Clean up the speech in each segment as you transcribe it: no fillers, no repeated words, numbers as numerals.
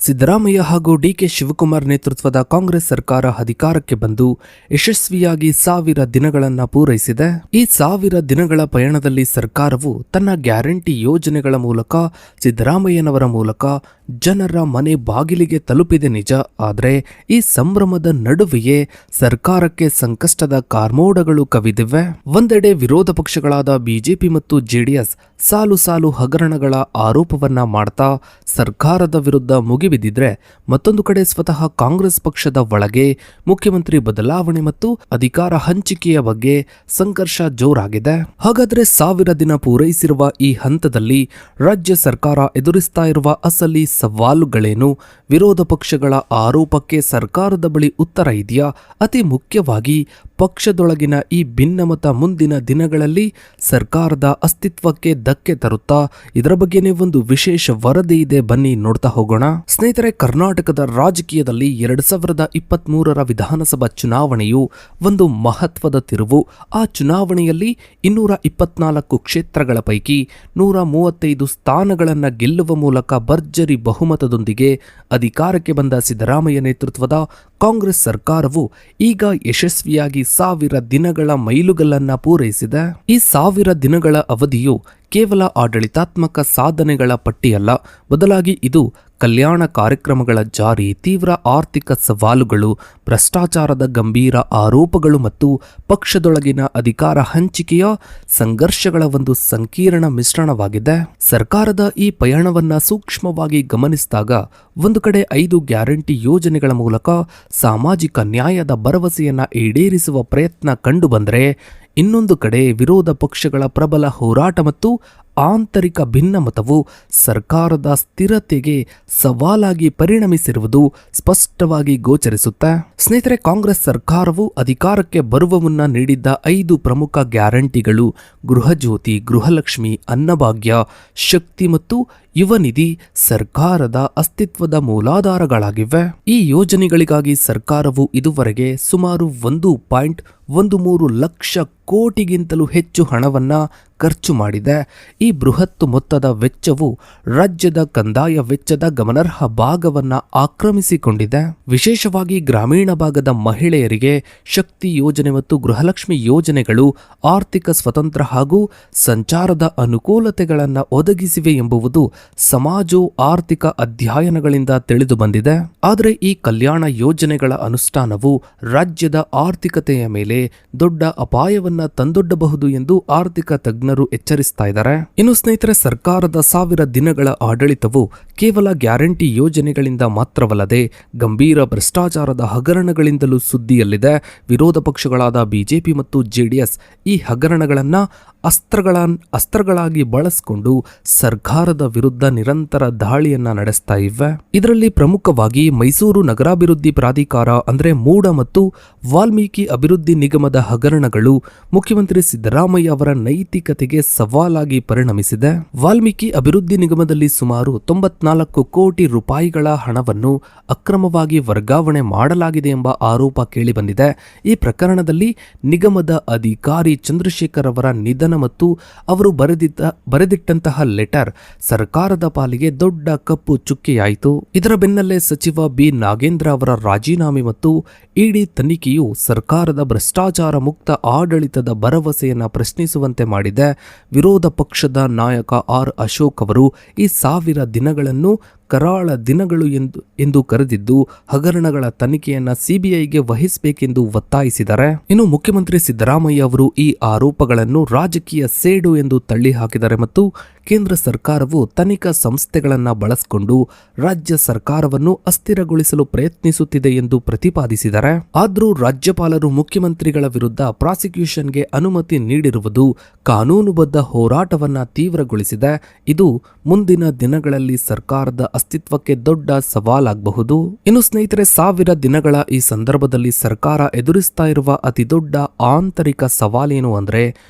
ಸಿದ್ದರಾಮಯ್ಯ ಹಾಗೂ ಡಿಕೆ ಶಿವಕುಮಾರ್ ನೇತೃತ್ವದ ಕಾಂಗ್ರೆಸ್ ಸರ್ಕಾರ ಅಧಿಕಾರಕ್ಕೆ ಬಂದು ಯಶಸ್ವಿಯಾಗಿ 1000 ದಿನಗಳನ್ನು ಪೂರೈಸಿದೆ. ಈ 1000 ದಿನಗಳ ಪಯಣದಲ್ಲಿ ಸರ್ಕಾರವು ತನ್ನ ಗ್ಯಾರಂಟಿ ಯೋಜನೆಗಳ ಮೂಲಕ ಸಿದ್ದರಾಮಯ್ಯನವರ ಮೂಲಕ ಜನರ ಮನೆ ಬಾಗಿಲಿಗೆ ತಲುಪಿದೆ ನಿಜ. ಆದರೆ ಈ ಸಂಭ್ರಮದ ನಡುವೆಯೇ ಸರ್ಕಾರಕ್ಕೆ ಸಂಕಷ್ಟದ ಕಾರ್ಮೋಡಗಳು ಕವಿದಿವೆ. ಒಂದೆಡೆ ವಿರೋಧ ಪಕ್ಷಗಳಾದ ಬಿಜೆಪಿ ಮತ್ತು ಜೆಡಿಎಸ್ ಸಾಲು ಸಾಲು ಹಗರಣಗಳ ಆರೋಪವನ್ನ ಮಾಡ್ತಾ ಸರ್ಕಾರದ ವಿರುದ್ಧ ಮುಗಿಬಿದ್ದಿದ್ರೆ, ಮತ್ತೊಂದು ಕಡೆ ಸ್ವತಃ ಕಾಂಗ್ರೆಸ್ ಪಕ್ಷದ ಒಳಗೆ ಮುಖ್ಯಮಂತ್ರಿ ಬದಲಾವಣೆ ಮತ್ತು ಅಧಿಕಾರ ಹಂಚಿಕೆಯ ಬಗ್ಗೆ ಸಂಘರ್ಷ ಜೋರಾಗಿದೆ. ಹಾಗಾದ್ರೆ 1000 ದಿನ ಪೂರೈಸಿರುವ ಈ ಹಂತದಲ್ಲಿ ರಾಜ್ಯ ಸರ್ಕಾರ ಎದುರಿಸ್ತಾ ಇರುವ ಅಸಲಿ ಸವಾಲುಗಳೇನು? ವಿರೋಧ ಪಕ್ಷಗಳ ಆರೋಪಕ್ಕೆ ಸರ್ಕಾರದ ಬಳಿ ಉತ್ತರ ಇದೆಯಾ? ಅತಿ ಮುಖ್ಯವಾಗಿ ಪಕ್ಷದೊಳಗಿನ ಈ ಭಿನ್ನಮತ ಮುಂದಿನ ದಿನಗಳಲ್ಲಿ ಸರ್ಕಾರದ ಅಸ್ತಿತ್ವಕ್ಕೆ ಧಕ್ಕೆ ತರುತ್ತಾ? ಇದರ ಬಗ್ಗೆನೇ ಒಂದು ವಿಶೇಷ ವರದಿ ಇದೆ, ಬನ್ನಿ ನೋಡ್ತಾ ಹೋಗೋಣ. ಸ್ನೇಹಿತರೆ, ಕರ್ನಾಟಕದ ರಾಜಕೀಯದಲ್ಲಿ 2023ರ ವಿಧಾನಸಭಾ ಚುನಾವಣೆಯು ಒಂದು ಮಹತ್ವದ ತಿರುವು. ಆ ಚುನಾವಣೆಯಲ್ಲಿ 224 ಕ್ಷೇತ್ರಗಳ ಪೈಕಿ 135 ಸ್ಥಾನಗಳನ್ನು ಗೆಲ್ಲುವ ಮೂಲಕ ಭರ್ಜರಿ ಬಹುಮತದೊಂದಿಗೆ ಅಧಿಕಾರಕ್ಕೆ ಬಂದ ಸಿದ್ದರಾಮಯ್ಯ ನೇತೃತ್ವದ ಕಾಂಗ್ರೆಸ್ ಸರ್ಕಾರವು ಈಗ ಯಶಸ್ವಿಯಾಗಿ 1000 ದಿನಗಳ ಮೈಲುಗಲ್ಲನ್ನ ಪೂರೈಸಿದೆ. ಈ 1000 ದಿನಗಳ ಅವಧಿಯು ಕೇವಲ ಆಡಳಿತಾತ್ಮಕ ಸಾಧನೆಗಳ ಪಟ್ಟಿಯಲ್ಲ, ಬದಲಾಗಿ ಇದು ಕಲ್ಯಾಣ ಕಾರ್ಯಕ್ರಮಗಳ ಜಾರಿ, ತೀವ್ರ ಆರ್ಥಿಕ ಸವಾಲುಗಳು, ಭ್ರಷ್ಟಾಚಾರದ ಗಂಭೀರ ಆರೋಪಗಳು ಮತ್ತು ಪಕ್ಷದೊಳಗಿನ ಅಧಿಕಾರ ಹಂಚಿಕೆಯ ಸಂಘರ್ಷಗಳ ಒಂದು ಸಂಕೀರ್ಣ ಮಿಶ್ರಣವಾಗಿದೆ. ಸರ್ಕಾರದ ಈ ಪಯಣವನ್ನ ಸೂಕ್ಷ್ಮವಾಗಿ ಗಮನಿಸಿದಾಗ ಒಂದು ಕಡೆ 5 ಗ್ಯಾರಂಟಿ ಯೋಜನೆಗಳ ಮೂಲಕ ಸಾಮಾಜಿಕ ನ್ಯಾಯದ ಭರವಸೆಯನ್ನ ಈಡೇರಿಸುವ ಪ್ರಯತ್ನ ಕಂಡುಬಂದರೆ, ಇನ್ನೊಂದು ಕಡೆ ವಿರೋಧ ಪಕ್ಷಗಳ ಪ್ರಬಲ ಹೋರಾಟ ಮತ್ತು ಆಂತರಿಕ ಭಿನ್ನಮತವು ಸರ್ಕಾರದ ಸ್ಥಿರತೆಗೆ ಸವಾಲಾಗಿ ಪರಿಣಮಿಸಿರುವುದು ಸ್ಪಷ್ಟವಾಗಿ ಗೋಚರಿಸುತ್ತೆ. ಸ್ನೇಹಿತರೆ, ಕಾಂಗ್ರೆಸ್ ಸರ್ಕಾರವು ಅಧಿಕಾರಕ್ಕೆ ಬರುವ ಮುನ್ನ ನೀಡಿದ್ದ 5 ಪ್ರಮುಖ ಗ್ಯಾರಂಟಿಗಳು ಗೃಹಜ್ಯೋತಿ, ಗೃಹಲಕ್ಷ್ಮಿ, ಅನ್ನಭಾಗ್ಯ, ಶಕ್ತಿ ಮತ್ತು ಯುವ ನಿಧಿ ಸರ್ಕಾರದ ಅಸ್ತಿತ್ವದ ಮೂಲಾಧಾರಗಳಾಗಿವೆ. ಈ ಯೋಜನೆಗಳಿಗಾಗಿ ಸರ್ಕಾರವು ಇದುವರೆಗೆ ಸುಮಾರು 1.13 ಲಕ್ಷ ಕೋಟಿಗಿಂತಲೂ ಹೆಚ್ಚು ಹಣವನ್ನ ಖರ್ಚು ಮಾಡಿದೆ. ಈ ಬೃಹತ್ ಮೊತ್ತದ ವೆಚ್ಚವು ರಾಜ್ಯದ ಕಂದಾಯ ವೆಚ್ಚದ ಗಮನಾರ್ಹ ಭಾಗವನ್ನ ಆಕ್ರಮಿಸಿಕೊಂಡಿದೆ. ವಿಶೇಷವಾಗಿ ಗ್ರಾಮೀಣ ಭಾಗದ ಮಹಿಳೆಯರಿಗೆ ಶಕ್ತಿ ಯೋಜನೆ ಮತ್ತು ಗೃಹಲಕ್ಷ್ಮಿ ಯೋಜನೆಗಳು ಆರ್ಥಿಕ ಸ್ವತಂತ್ರ ಹಾಗೂ ಸಂಚಾರದ ಅನುಕೂಲತೆಗಳನ್ನು ಒದಗಿಸಿವೆ ಎಂಬುದು ಸಮಾಜೋ ಆರ್ಥಿಕ ಅಧ್ಯಯನಗಳಿಂದ ತಿಳಿದು ಬಂದಿದೆ. ಆದರೆ ಈ ಕಲ್ಯಾಣ ಯೋಜನೆಗಳ ಅನುಷ್ಠಾನವು ರಾಜ್ಯದ ಆರ್ಥಿಕತೆಯ ಮೇಲೆ ದೊಡ್ಡ ಅಪಾಯವನ್ನ ತಂದೊಡ್ಡಬಹುದು ಎಂದು ಆರ್ಥಿಕ ತಜ್ಞರು ಎಚ್ಚರಿಸ್ತಾ ಇದ್ದಾರೆ. ಇನ್ನು ಸ್ನೇಹಿತರೆ, ಸರ್ಕಾರದ 1000 ದಿನಗಳ ಆಡಳಿತವು ಕೇವಲ ಗ್ಯಾರಂಟಿ ಯೋಜನೆಗಳಿಂದ ಮಾತ್ರವಲ್ಲದೆ ಗಂಭೀರ ಭ್ರಷ್ಟಾಚಾರದ ಹಗರಣಗಳಿಂದಲೂ ಸುದ್ದಿಯಲ್ಲಿದೆ. ವಿರೋಧ ಪಕ್ಷಗಳಾದ ಬಿಜೆಪಿ ಮತ್ತು ಜೆಡಿಎಸ್ ಈ ಹಗರಣಗಳನ್ನ ಅಸ್ತ್ರಗಳಾಗಿ ಬಳಸಿಕೊಂಡು ಸರ್ಕಾರದ ವಿರುದ್ಧ ನಿರಂತರ ದಾಳಿಯನ್ನ ನಡೆಸ್ತಾ ಇವೆ. ಇದರಲ್ಲಿ ಪ್ರಮುಖವಾಗಿ ಮೈಸೂರು ನಗರಾಭಿವೃದ್ಧಿ ಪ್ರಾಧಿಕಾರ ಅಂದ್ರೆ ಮೂಡ ಮತ್ತು ವಾಲ್ಮೀಕಿ ಅಭಿವೃದ್ಧಿ ನಿಗಮದ ಹಗರಣಗಳು ಮುಖ್ಯಮಂತ್ರಿ ಸಿದ್ದರಾಮಯ್ಯ ಅವರ ನೈತಿಕತೆಗೆ ಸವಾಲಾಗಿ ಪರಿಣಮಿಸಿದೆ. ವಾಲ್ಮೀಕಿ ಅಭಿವೃದ್ಧಿ ನಿಗಮದಲ್ಲಿ ಸುಮಾರು 94 ಕೋಟಿ ರೂಪಾಯಿಗಳ ಹಣವನ್ನು ಅಕ್ರಮವಾಗಿ ವರ್ಗಾವಣೆ ಮಾಡಲಾಗಿದೆ ಎಂಬ ಆರೋಪ ಕೇಳಿಬಂದಿದೆ. ಈ ಪ್ರಕರಣದಲ್ಲಿ ನಿಗಮದ ಅಧಿಕಾರಿ ಚಂದ್ರಶೇಖರ್ ಅವರ ನಿಧನ ಮತ್ತು ಅವರು ಬರೆದಿಟ್ಟಂತಹ ಲೆಟರ್ ಸರ್ಕಾರದ ಪಾಲಿಗೆ ದೊಡ್ಡ ಕಪ್ಪು ಚುಕ್ಕೆಯಾಯಿತು. ಇದರ ಬೆನ್ನಲ್ಲೇ ಸಚಿವ ಬಿ ನಾಗೇಂದ್ರ ಅವರ ರಾಜೀನಾಮೆ ಮತ್ತು ಇಡಿ ತನಿಖೆಯು ಸರ್ಕಾರದ ಭ್ರಷ್ಟಾಚಾರ ಮುಕ್ತ ಆಡಳಿತದ ಭರವಸೆಯನ್ನು ಪ್ರಶ್ನಿಸುವಂತೆ ಮಾಡಿದೆ. ವಿರೋಧ ಪಕ್ಷದ ನಾಯಕ ಆರ್ ಅಶೋಕ್ ಅವರು ಈ 1000 ದಿನಗಳನ್ನು ಕರಾಳ ದಿನಗಳು ಎಂದು ಕರೆದಿದ್ದು ಹಗರಣಗಳ ತನಿಖೆಯನ್ನ ಸಿಬಿಐಗೆ ವಹಿಸಬೇಕೆಂದು ಒತ್ತಾಯಿಸಿದ್ದಾರೆ. ಇನ್ನು ಮುಖ್ಯಮಂತ್ರಿ ಸಿದ್ದರಾಮಯ್ಯ ಅವರು ಈ ಆರೋಪಗಳನ್ನು ರಾಜಕೀಯ ಸೇಡು ಎಂದು ತಳ್ಳಿ ಹಾಕಿದ್ದಾರೆ ಮತ್ತು ಕೇಂದ್ರ ಸರ್ಕಾರವು ತನಿಖಾ ಸಂಸ್ಥೆಗಳನ್ನ ಬಳಸಿಕೊಂಡು ರಾಜ್ಯ ಸರ್ಕಾರವನ್ನು ಅಸ್ಥಿರಗೊಳಿಸಲು ಪ್ರಯತ್ನಿಸುತ್ತಿದೆ ಎಂದು ಪ್ರತಿಪಾದಿಸಿದ್ದಾರೆ. ಆದರೂ ರಾಜ್ಯಪಾಲರು ಮುಖ್ಯಮಂತ್ರಿಗಳ ವಿರುದ್ಧ ಪ್ರಾಸಿಕ್ಯೂಷನ್ಗೆ ಅನುಮತಿ ನೀಡಿರುವುದು ಕಾನೂನುಬದ್ಧ ಹೋರಾಟವನ್ನ ತೀವ್ರಗೊಳಿಸಿದೆ. ಇದು ಮುಂದಿನ ದಿನಗಳಲ್ಲಿ ಸರ್ಕಾರದ ಅಸ್ತಿತ್ವಕ್ಕೆ ದೊಡ್ಡ ಸವಾಲಾಗಬಹುದು. ಇನ್ನು ಸ್ನೇಹಿತರೆ, 1000 ದಿನಗಳ ಈ ಸಂದರ್ಭದಲ್ಲಿ ಸರ್ಕಾರ ಎದುರಿಸ್ತಾ ಇರುವ ಅತಿ ದೊಡ್ಡ ಆಂತರಿಕ ಸವಾಲೇನು ಅಂದ್ರೆ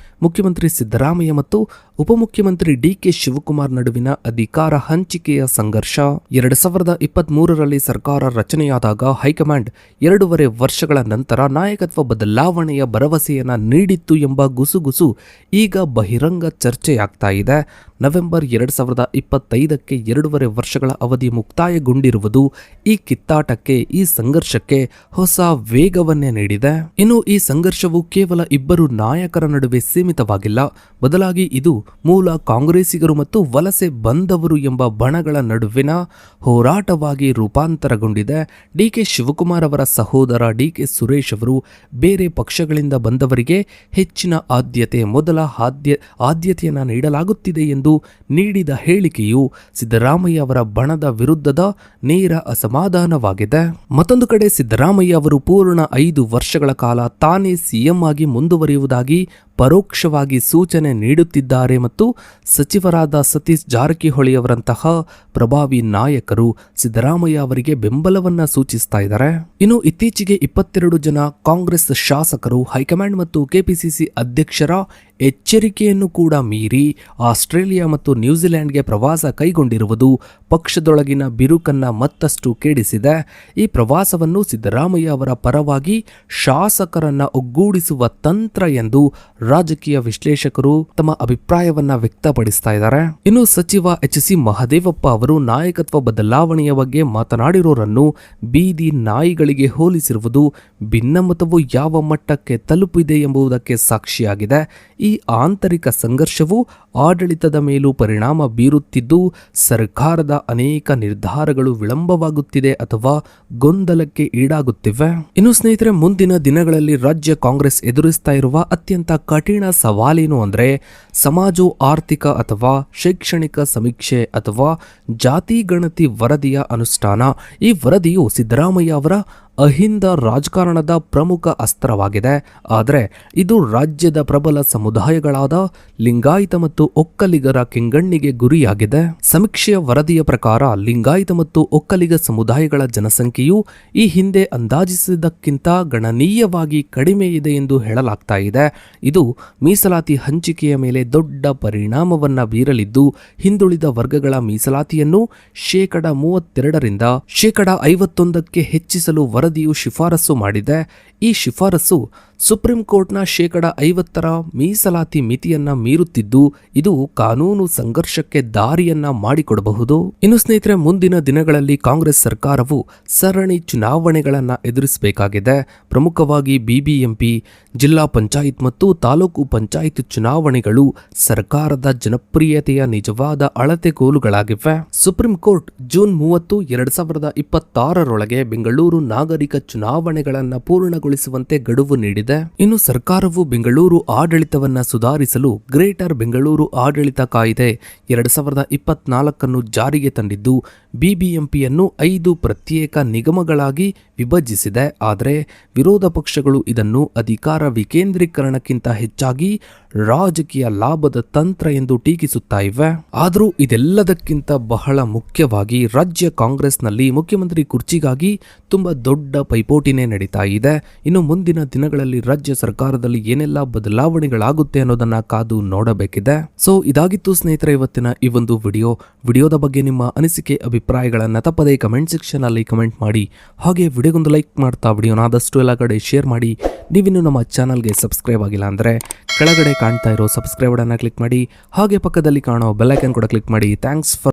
ಮುಖ್ಯಮಂತ್ರಿ ಸಿದ್ದರಾಮಯ್ಯ ಮತ್ತು ಉಪಮುಖ್ಯಮಂತ್ರಿ ಡಿಕೆ ಶಿವಕುಮಾರ್ ನಡುವಿನ ಅಧಿಕಾರ ಹಂಚಿಕೆಯ ಸಂಘರ್ಷ. 2023ರಲ್ಲಿ ಸರ್ಕಾರ ರಚನೆಯಾದಾಗ ಹೈಕಮಾಂಡ್ 2.5 ವರ್ಷಗಳ ನಂತರ ನಾಯಕತ್ವ ಬದಲಾವಣೆಯ ಭರವಸೆಯನ್ನ ನೀಡಿತ್ತು ಎಂಬ ಗುಸುಗುಸು ಈಗ ಬಹಿರಂಗ ಚರ್ಚೆಯಾಗ್ತಾ ಇದೆ. ನವೆಂಬರ್ 2025ಕ್ಕೆ 2.5 ವರ್ಷಗಳ ಅವಧಿ ಮುಕ್ತಾಯಗೊಂಡಿರುವುದು ಈ ಕಿತ್ತಾಟಕ್ಕೆ, ಈ ಸಂಘರ್ಷಕ್ಕೆ ಹೊಸ ವೇಗವನ್ನೇ ನೀಡಿದೆ. ಇನ್ನು ಈ ಸಂಘರ್ಷವು ಕೇವಲ ಇಬ್ಬರು ನಾಯಕರ ನಡುವೆ ಸೀಮಿತವಾಗಿಲ್ಲ, ಬದಲಾಗಿ ಇದು ಮೂಲ ಕಾಂಗ್ರೆಸ್ಸಿಗರು ಮತ್ತು ವಲಸೆ ಬಂದವರು ಎಂಬ ಬಣಗಳ ನಡುವಿನ ಹೋರಾಟವಾಗಿ ರೂಪಾಂತರಗೊಂಡಿದೆ. ಡಿಕೆ ಶಿವಕುಮಾರ್ ಅವರ ಸಹೋದರ ಡಿಕೆ ಸುರೇಶ್ ಅವರು ಬೇರೆ ಪಕ್ಷಗಳಿಂದ ಬಂದವರಿಗೆ ಹೆಚ್ಚಿನ ಆದ್ಯತೆ, ಮೊದಲ ಆದ್ಯತೆಯನ್ನು ನೀಡಲಾಗುತ್ತಿದೆ ಎಂದು ನೀಡಿದ ಹೇಳಿಕೆಯು ಸಿದ್ದರಾಮಯ್ಯ ಅವರ ಬಣದ ವಿರುದ್ಧದ ನೇರ ಅಸಮಾಧಾನವಾಗಿದೆ. ಮತ್ತೊಂದು ಕಡೆ ಸಿದ್ದರಾಮಯ್ಯ ಅವರು ಪೂರ್ಣ 5 ವರ್ಷಗಳ ಕಾಲ ತಾನೇ ಸಿಎಂ ಆಗಿ ಮುಂದುವರಿಯುವುದಾಗಿ ಪರೋಕ್ಷವಾಗಿ ಸೂಚನೆ ನೀಡುತ್ತಿದ್ದಾರೆ ಮತ್ತು ಸಚಿವರಾದ ಸತೀಶ್ ಜಾರಕಿಹೊಳಿ ಅವರಂತಹ ಪ್ರಭಾವಿ ನಾಯಕರು ಸಿದ್ದರಾಮಯ್ಯ ಅವರಿಗೆ ಬೆಂಬಲವನ್ನ ಸೂಚಿಸ್ತಾ ಇದ್ದಾರೆ. ಇನ್ನು ಇತ್ತೀಚೆಗೆ 22 ಜನ ಕಾಂಗ್ರೆಸ್ ಶಾಸಕರು ಹೈಕಮಾಂಡ್ ಮತ್ತು ಕೆಪಿಸಿಸಿ ಅಧ್ಯಕ್ಷರ ಎಚ್ಚರಿಕೆಯನ್ನು ಕೂಡ ಮೀರಿ ಆಸ್ಟ್ರೇಲಿಯಾ ಮತ್ತು ನ್ಯೂಜಿಲೆಂಡ್ಗೆ ಪ್ರವಾಸ ಕೈಗೊಂಡಿರುವುದು ಪಕ್ಷದೊಳಗಿನ ಬಿರುಕನ್ನ ಮತ್ತಷ್ಟು ಕೆಡಿಸಿದೆ. ಈ ಪ್ರವಾಸವನ್ನು ಸಿದ್ದರಾಮಯ್ಯ ಅವರ ಪರವಾಗಿ ಶಾಸಕರನ್ನ ಒಗ್ಗೂಡಿಸುವ ತಂತ್ರ ಎಂದು ರಾಜಕೀಯ ವಿಶ್ಲೇಷಕರು ತಮ್ಮ ಅಭಿಪ್ರಾಯವನ್ನ ವ್ಯಕ್ತಪಡಿಸ್ತಾ ಇದ್ದಾರೆ. ಇನ್ನು ಸಚಿವ ಎಚ್.ಸಿ. ಮಹದೇವಪ್ಪ ಅವರು ನಾಯಕತ್ವ ಬದಲಾವಣೆಯ ಬಗ್ಗೆ ಮಾತನಾಡಿರೋರನ್ನು ಬೀದಿ ನಾಯಿಗಳಿಗೆ ಹೋಲಿಸಿರುವುದು ಭಿನ್ನಮತವು ಯಾವ ಮಟ್ಟಕ್ಕೆ ತಲುಪಿದೆ ಎಂಬುದಕ್ಕೆ ಸಾಕ್ಷಿಯಾಗಿದೆ. ಈ ಆಂತರಿಕ ಸಂಘರ್ಷವು ಆಡಳಿತದ ಮೇಲೂ ಪರಿಣಾಮ ಬೀರುತ್ತಿದ್ದು ಸರ್ಕಾರದ ಅನೇಕ ನಿರ್ಧಾರಗಳು ವಿಳಂಬವಾಗುತ್ತಿದೆ ಅಥವಾ ಗೊಂದಲಕ್ಕೆ ಈಡಾಗುತ್ತಿವೆ. ಇನ್ನು ಸ್ನೇಹಿತರೆ, ಮುಂದಿನ ದಿನಗಳಲ್ಲಿ ರಾಜ್ಯ ಕಾಂಗ್ರೆಸ್ ಎದುರಿಸ್ತಾ ಇರುವ ಅತ್ಯಂತ ಕಠಿಣ ಸವಾಲೇನು ಅಂದ್ರೆ ಸಮಾಜೋ ಆರ್ಥಿಕ ಅಥವಾ ಶೈಕ್ಷಣಿಕ ಸಮೀಕ್ಷೆ ಅಥವಾ ಜಾತಿ ಗಣತಿ ವರದಿಯ ಅನುಷ್ಠಾನ. ಈ ವರದಿಯು ಸಿದ್ದರಾಮಯ್ಯ ಅವರ ಅಹಿಂದ ರಾಜಕಾರಣದ ಪ್ರಮುಖ ಅಸ್ತ್ರವಾಗಿದೆ. ಆದರೆ ಇದು ರಾಜ್ಯದ ಪ್ರಬಲ ಸಮುದಾಯಗಳಾದ ಲಿಂಗಾಯತ ಮತ್ತು ಒಕ್ಕಲಿಗರ ಕೆಂಗಣ್ಣಿಗೆ ಗುರಿಯಾಗಿದೆ. ಸಮೀಕ್ಷೆಯ ವರದಿಯ ಪ್ರಕಾರ ಲಿಂಗಾಯತ ಮತ್ತು ಒಕ್ಕಲಿಗ ಸಮುದಾಯಗಳ ಜನಸಂಖ್ಯೆಯು ಈ ಹಿಂದೆ ಅಂದಾಜಿಸಿದ್ದಕ್ಕಿಂತ ಗಣನೀಯವಾಗಿ ಕಡಿಮೆ ಇದೆ ಎಂದು ಹೇಳಲಾಗ್ತಾ ಇದೆ. ಇದು ಮೀಸಲಾತಿ ಹಂಚಿಕೆಯ ಮೇಲೆ ದೊಡ್ಡ ಪರಿಣಾಮವನ್ನ ಬೀರಲಿದ್ದು ಹಿಂದುಳಿದ ವರ್ಗಗಳ ಮೀಸಲಾತಿಯನ್ನು 32% 51% ಹೆಚ್ಚಿಸಲು ವರದಿಯು ಶಿಫಾರಸು ಮಾಡಿದೆ. ಈ ಶಿಫಾರಸು ಸುಪ್ರೀಂ ಕೋರ್ಟ್ನ 50% ಮೀಸಲಾತಿ ಮಿತಿಯನ್ನ ಮೀರುತ್ತಿದ್ದು ಇದು ಕಾನೂನು ಸಂಘರ್ಷಕ್ಕೆ ದಾರಿಯನ್ನ ಮಾಡಿಕೊಡಬಹುದು. ಇನ್ನು ಸ್ನೇಹಿತರೆ, ಮುಂದಿನ ದಿನಗಳಲ್ಲಿ ಕಾಂಗ್ರೆಸ್ ಸರ್ಕಾರವು ಸರಣಿ ಚುನಾವಣೆಗಳನ್ನ ಎದುರಿಸಬೇಕಾಗಿದೆ. ಪ್ರಮುಖವಾಗಿ ಬಿಬಿಎಂಪಿ, ಜಿಲ್ಲಾ ಪಂಚಾಯತ್ ಮತ್ತು ತಾಲೂಕು ಪಂಚಾಯತ್ ಚುನಾವಣೆಗಳು ಸರ್ಕಾರದ ಜನಪ್ರಿಯತೆಯ ನಿಜವಾದ ಅಳತೆಗೋಲುಗಳಾಗಿವೆ. ಸುಪ್ರೀಂ ಕೋರ್ಟ್ ಜೂನ್ 30, 2026ರೊಳಗೆ ಬೆಂಗಳೂರು ನಾಗರಿಕ ಚುನಾವಣೆಗಳನ್ನು ಪೂರ್ಣಗೊಳಿಸುವಂತೆ ಗಡುವು ನೀಡಿದೆ. ಇನ್ನು ಸರ್ಕಾರವು ಬೆಂಗಳೂರು ಆಡಳಿತವನ್ನ ಸುಧಾರಿಸಲು ಗ್ರೇಟರ್ ಬೆಂಗಳೂರು ಆಡಳಿತ ಕಾಯ್ದೆ 2024 ಜಾರಿಗೆ ತಂದಿದ್ದು ಬಿಬಿಎಂಪಿಯನ್ನು 5 ಪ್ರತ್ಯೇಕ ನಿಗಮಗಳಾಗಿ ವಿಭಜಿಸಿದೆ. ಆದರೆ ವಿರೋಧ ಪಕ್ಷಗಳು ಇದನ್ನು ಅಧಿಕಾರ ವಿಕೇಂದ್ರೀಕರಣಕ್ಕಿಂತ ಹೆಚ್ಚಾಗಿ ರಾಜಕೀಯ ಲಾಭದ ತಂತ್ರ ಎಂದು ಟೀಕಿಸುತ್ತಾ ಇವೆ. ಆದರೂ ಇದೆಲ್ಲದಕ್ಕಿಂತ ಬಹಳ ಮುಖ್ಯವಾಗಿ ರಾಜ್ಯ ಕಾಂಗ್ರೆಸ್ನಲ್ಲಿ ಮುಖ್ಯಮಂತ್ರಿ ಕುರ್ಚಿಗಾಗಿ ತುಂಬಾ ದೊಡ್ಡ ಪೈಪೋಟಿನೇ ನಡೀತಾ ಇದೆ. ಇನ್ನು ಮುಂದಿನ ದಿನಗಳಲ್ಲಿ ರಾಜ್ಯ ಸರ್ಕಾರದಲ್ಲಿ ಏನೆಲ್ಲ ಬದಲಾವಣೆಗಳಾಗುತ್ತೆ ಅನ್ನೋದನ್ನ ಕಾದು ನೋಡಬೇಕಿದೆ. ಸೊ ಇದಾಗಿತ್ತು ಸ್ನೇಹಿತರೆ ಇವತ್ತಿನ ಈ ಒಂದು ವಿಡಿಯೋದ ಬಗ್ಗೆ ನಿಮ್ಮ ಅನಿಸಿಕೆ ಅಭಿಪ್ರಾಯಗಳನ್ನ ತಪ್ಪದೇ ಕಮೆಂಟ್ ಸೆಕ್ಷನ್ ಅಲ್ಲಿ ಕಮೆಂಟ್ ಮಾಡಿ. ಹಾಗೆ ವಿಡಿಯೋಗೊಂದು ಲೈಕ್ ಮಾಡ್ತಾ ವಿಡಿಯೋನ ಆದಷ್ಟು ಎಲ್ಲ ಕಡೆ ಶೇರ್ ಮಾಡಿ. ನೀವಿನ್ನು ನಮ್ಮ ಚಾನಲ್ಗೆ ಸಬ್ಸ್ಕ್ರೈಬ್ ಆಗಿಲ್ಲ ಅಂದ್ರೆ ಕೆಳಗಡೆ ಕಾಣ್ತಾ ಇರೋ ಸಬ್ಸ್ಕ್ರೈಬ್ ಅನ್ನ ಕ್ಲಿಕ್ ಮಾಡಿ. ಹಾಗೆ ಪಕ್ಕದಲ್ಲಿ ಕಾಣೋ ಬೆಲ್ ಐಕಾನ್ ಕೂಡ ಕ್ಲಿಕ್ ಮಾಡಿ. Thanks for